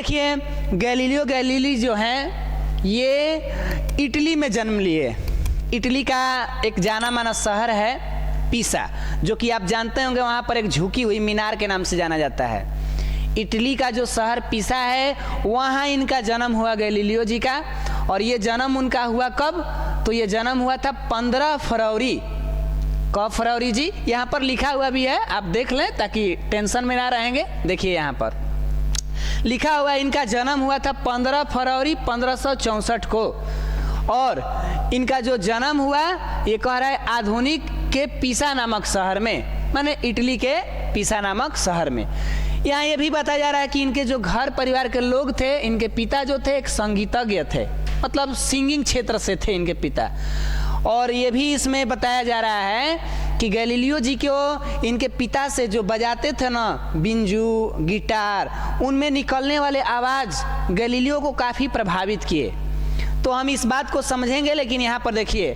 देखिए Galileo Galilei जो हैं ये इटली में जन्म लिए। इटली का एक जाना माना शहर है पीसा, जो कि आप जानते होंगे वहाँ पर एक झुकी हुई मीनार के नाम से जाना जाता है। इटली का जो शहर पीसा है वहाँ इनका जन्म हुआ गैलीलियो जी का। और ये जन्म उनका हुआ कब? तो ये जन्म हुआ था 15 फरवरी। कब फरवरी जी? यहाँ पर लिखा हुआ भी है, आप देख लें ताकि टेंशन में ना रहेंगे। देखिए यहाँ पर लिखा हुआ इनका जन्म हुआ था 15 फरवरी 1564 को। और इनका जो जन्म हुआ ये कह रहा है आधुनिक के पीसा नामक शहर में, माने इटली के पीसा नामक शहर में। यहाँ ये भी बताया जा रहा है कि इनके जो घर परिवार के लोग थे, इनके पिता जो थे एक संगीतज्ञ थे, मतलब सिंगिंग क्षेत्र से थे इनके पिता। और ये भी इसमें बताया जा रहा है कि गैलीलियो जी को इनके पिता से जो बजाते थे ना बिंजू गिटार, उनमें निकलने वाले आवाज़ गैलीलियो को काफ़ी प्रभावित किए। तो हम इस बात को समझेंगे। लेकिन यहाँ पर देखिए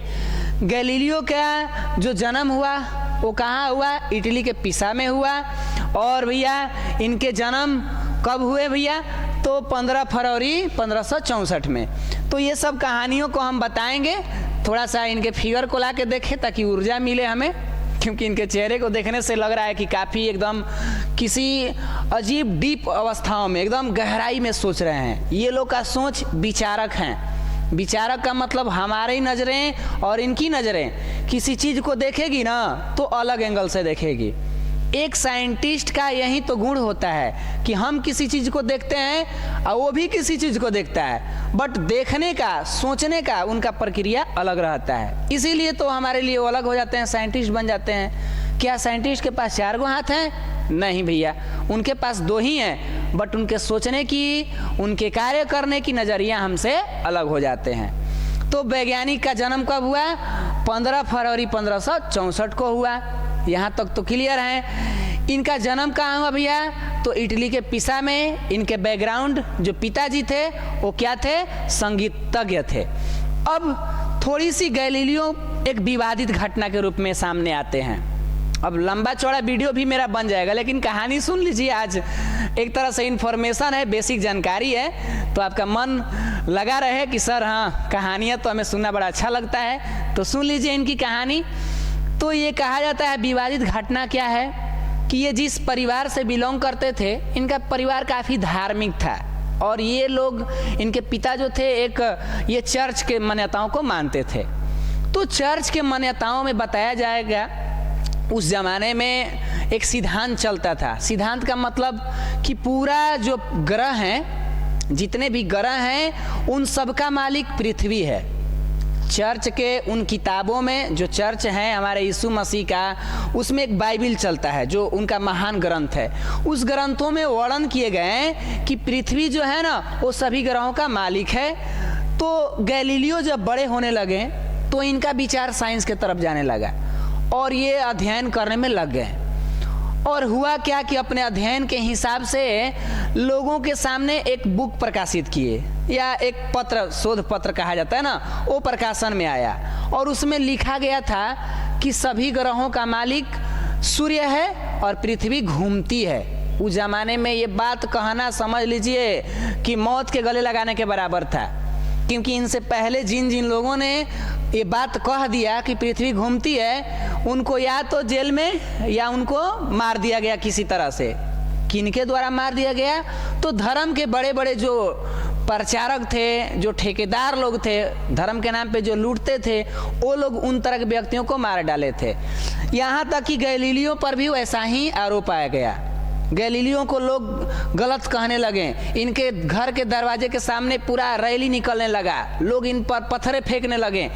गैलीलियो का जो जन्म हुआ वो कहाँ हुआ? इटली के पीसा में हुआ। और भैया इनके जन्म कब हुए भैया? तो 15 फरवरी 1564 में। तो ये सब कहानियों को हम बताएंगे, थोड़ा सा इनके फिगर को ला के देखें ताकि ऊर्जा मिले हमें, क्योंकि इनके चेहरे को देखने से लग रहा है कि काफ़ी एकदम किसी अजीब डीप अवस्थाओं में, एकदम गहराई में सोच रहे हैं। ये लोग का सोच विचारक हैं। विचारक का मतलब हमारी नज़रें और इनकी नज़रें किसी चीज़ को देखेगी ना तो अलग एंगल से देखेगी। एक साइंटिस्ट का यही तो गुण होता है कि हम किसी चीज़ को देखते हैं और वो भी किसी चीज़ को देखता है, बट देखने का, सोचने का उनका प्रक्रिया अलग रहता है। इसीलिए तो हमारे लिए वो अलग हो जाते हैं, साइंटिस्ट बन जाते हैं। क्या साइंटिस्ट के पास 4 हाथ हैं? नहीं भैया, उनके पास 2 ही हैं, बट उनके सोचने की, उनके कार्य करने की नज़रिया हमसे अलग हो जाते हैं। तो वैज्ञानिक का जन्म कब हुआ? 15 फरवरी 1564 को हुआ। यहाँ तक तो क्लियर है। इनका जन्म कहाँ हुआ भैया? तो इटली के पीसा में। इनके बैकग्राउंड जो पिताजी थे वो क्या थे? संगीतज्ञ थे। अब थोड़ी सी गैलीलियो एक विवादित घटना के रूप में सामने आते हैं। अब लंबा चौड़ा वीडियो भी मेरा बन जाएगा, लेकिन कहानी सुन लीजिए। आज एक तरह से इन्फॉर्मेशन है, बेसिक जानकारी है, तो आपका मन लगा रहे कि सर हाँ कहानियाँ तो हमें सुनना बड़ा अच्छा लगता है, तो सुन लीजिए इनकी कहानी। तो ये कहा जाता है विवादित घटना क्या है कि ये जिस परिवार से बिलोंग करते थे, इनका परिवार काफ़ी धार्मिक था। और ये लोग, इनके पिता जो थे एक ये चर्च के मान्यताओं को मानते थे। तो चर्च के मान्यताओं में बताया जाएगा उस ज़माने में एक सिद्धांत चलता था। सिद्धांत का मतलब कि पूरा जो ग्रह हैं, जितने भी ग्रह हैं, उन सब का मालिक पृथ्वी है। चर्च के उन किताबों में, जो चर्च है हमारे यीशु मसीह का, उसमें एक बाइबिल चलता है जो उनका महान ग्रंथ है। उस ग्रंथों में वर्णन किए गए हैं कि पृथ्वी जो है ना वो सभी ग्रहों का मालिक है। तो गैलीलियो जब बड़े होने लगे तो इनका विचार साइंस के तरफ जाने लगा और ये अध्ययन करने में लग गए। और हुआ क्या कि अपने अध्ययन के हिसाब से लोगों के सामने एक बुक प्रकाशित किए, या एक पत्र, शोध पत्र कहा जाता है ना, वो प्रकाशन में आया। और उसमें लिखा गया था कि सभी ग्रहों का मालिक सूर्य है और पृथ्वी घूमती है। उस जमाने में ये बात कहना समझ लीजिए कि मौत के गले लगाने के बराबर था, क्योंकि इनसे पहले जिन जिन लोगों ने ये बात कह दिया कि पृथ्वी घूमती है, उनको या तो जेल में या उनको मार दिया गया किसी तरह से। किनके द्वारा मार दिया गया? तो धर्म के बड़े बड़े जो प्रचारक थे, जो ठेकेदार लोग थे, धर्म के नाम पे जो लूटते थे, वो लोग उन तरह के व्यक्तियों को मार डाले थे। यहाँ तक कि गैलीलियो पर भी वैसा ही आरोप आया गया। गैलीलियो को लोग गलत कहने लगे। इनके घर के दरवाजे के सामने पूरा रैली निकलने लगा, लोग इन पर पत्थरे फेंकने लगे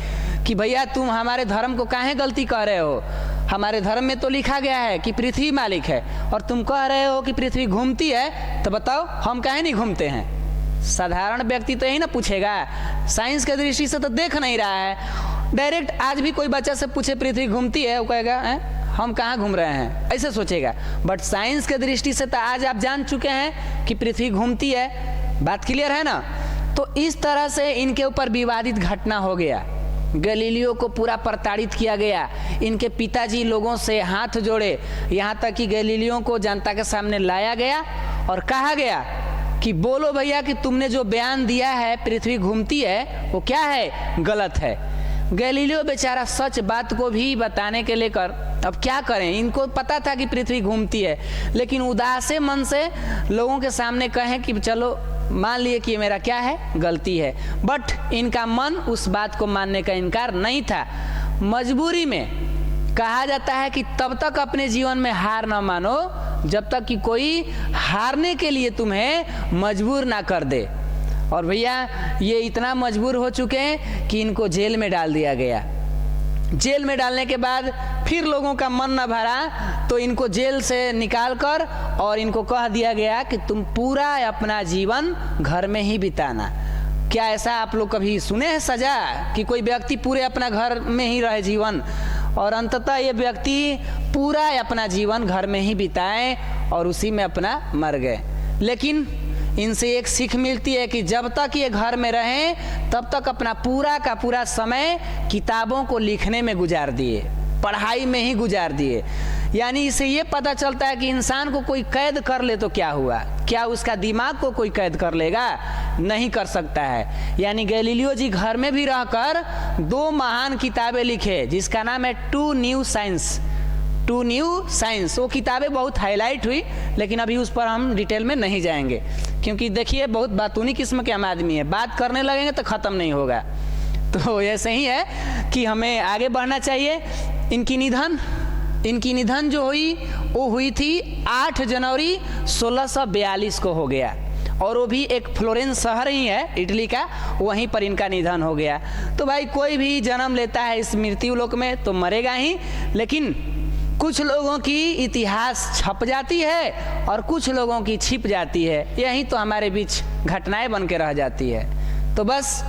कि भैया तुम हमारे धर्म को काहे गलती कह रहे हो? हमारे धर्म में तो लिखा गया है कि पृथ्वी मालिक है और तुम कह रहे हो कि पृथ्वी घूमती है, तो बताओ हम काहे नहीं घूमते हैं? साधारण व्यक्ति तो यही ना पूछेगा, साइंस के दृष्टि से तो देख नहीं रहा है। डायरेक्ट आज भी कोई बच्चा से पूछे पृथ्वी घूमती है, वो कहेगा हम कहाँ घूम रहे हैं, ऐसे सोचेगा। बट साइंस के दृष्टि से तो आज आप जान चुके हैं कि पृथ्वी घूमती है। बात क्लियर है ना? तो इस तरह से इनके ऊपर विवादित घटना हो गया। गैलीलियो को पूरा प्रताड़ित किया गया। इनके पिताजी लोगों से हाथ जोड़े, यहाँ तक कि गैलीलियो को जनता के सामने लाया गया और कहा गया कि बोलो भैया कि तुमने जो बयान दिया है पृथ्वी घूमती है वो क्या है, गलत है। गैलीलियो बेचारा सच बात को भी बताने के लेकर अब क्या करें, इनको पता था कि पृथ्वी घूमती है, लेकिन उदासे मन से लोगों के सामने कहें कि चलो मान लिए कि मेरा क्या है, गलती है, बट इनका मन उस बात को मानने का इनकार नहीं था। मजबूरी में कहा जाता है कि तब तक अपने जीवन में हार ना मानो जब तक कि कोई हारने के लिए तुम्हें मजबूर ना कर दे। और भैया ये इतना मजबूर हो चुके हैं कि इनको जेल में डाल दिया गया। जेल में डालने के बाद फिर लोगों का मन न भरा तो इनको जेल से निकाल कर और इनको कह दिया गया कि तुम पूरा अपना जीवन घर में ही बिताना। क्या ऐसा आप लोग कभी सुने हैं सजा कि कोई व्यक्ति पूरे अपना घर में ही रहे जीवन, और अंततः ये व्यक्ति पूरा अपना जीवन घर में ही बिताए और उसी में अपना मर गए। लेकिन इनसे एक सीख मिलती है कि जब तक ये घर में रहें तब तक अपना पूरा का पूरा समय किताबों को लिखने में गुजार दिए, पढ़ाई में ही गुजार दिए। यानी इससे ये पता चलता है कि इंसान को कोई कैद कर ले तो क्या हुआ, क्या उसका दिमाग को कोई कैद कर लेगा, नहीं कर सकता है। यानी गैलीलियो जी घर में भी रहकर 2 महान किताबें लिखे जिसका नाम है टू न्यू साइंस। वो किताबें बहुत हाईलाइट हुई, लेकिन अभी उस पर हम डिटेल में नहीं जाएंगे, क्योंकि देखिए बहुत बातूनी किस्म के हम आदमी है, बात करने लगेंगे तो ख़त्म नहीं होगा। तो ऐसे ही है कि हमें आगे बढ़ना चाहिए। इनकी निधन जो हुई वो हुई थी 8 जनवरी 1642 को हो गया, और वो भी एक फ्लोरेंस शहर ही है इटली का, वहीं पर इनका निधन हो गया। तो भाई कोई भी जन्म लेता है इस मृत्यु लोक में तो मरेगा ही, लेकिन कुछ लोगों की इतिहास छप जाती है और कुछ लोगों की छिप जाती है, यही तो हमारे बीच घटनाएं बन के रह जाती है। तो बस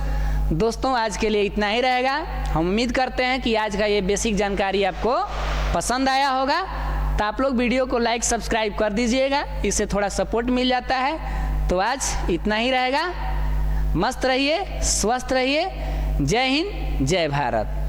दोस्तों आज के लिए इतना ही रहेगा। हम उम्मीद करते हैं कि आज का ये बेसिक जानकारी आपको पसंद आया होगा, तो आप लोग वीडियो को लाइक सब्सक्राइब कर दीजिएगा, इससे थोड़ा सपोर्ट मिल जाता है। तो आज इतना ही रहेगा। मस्त रहिए, स्वस्थ रहिए। जय हिंद, जय भारत।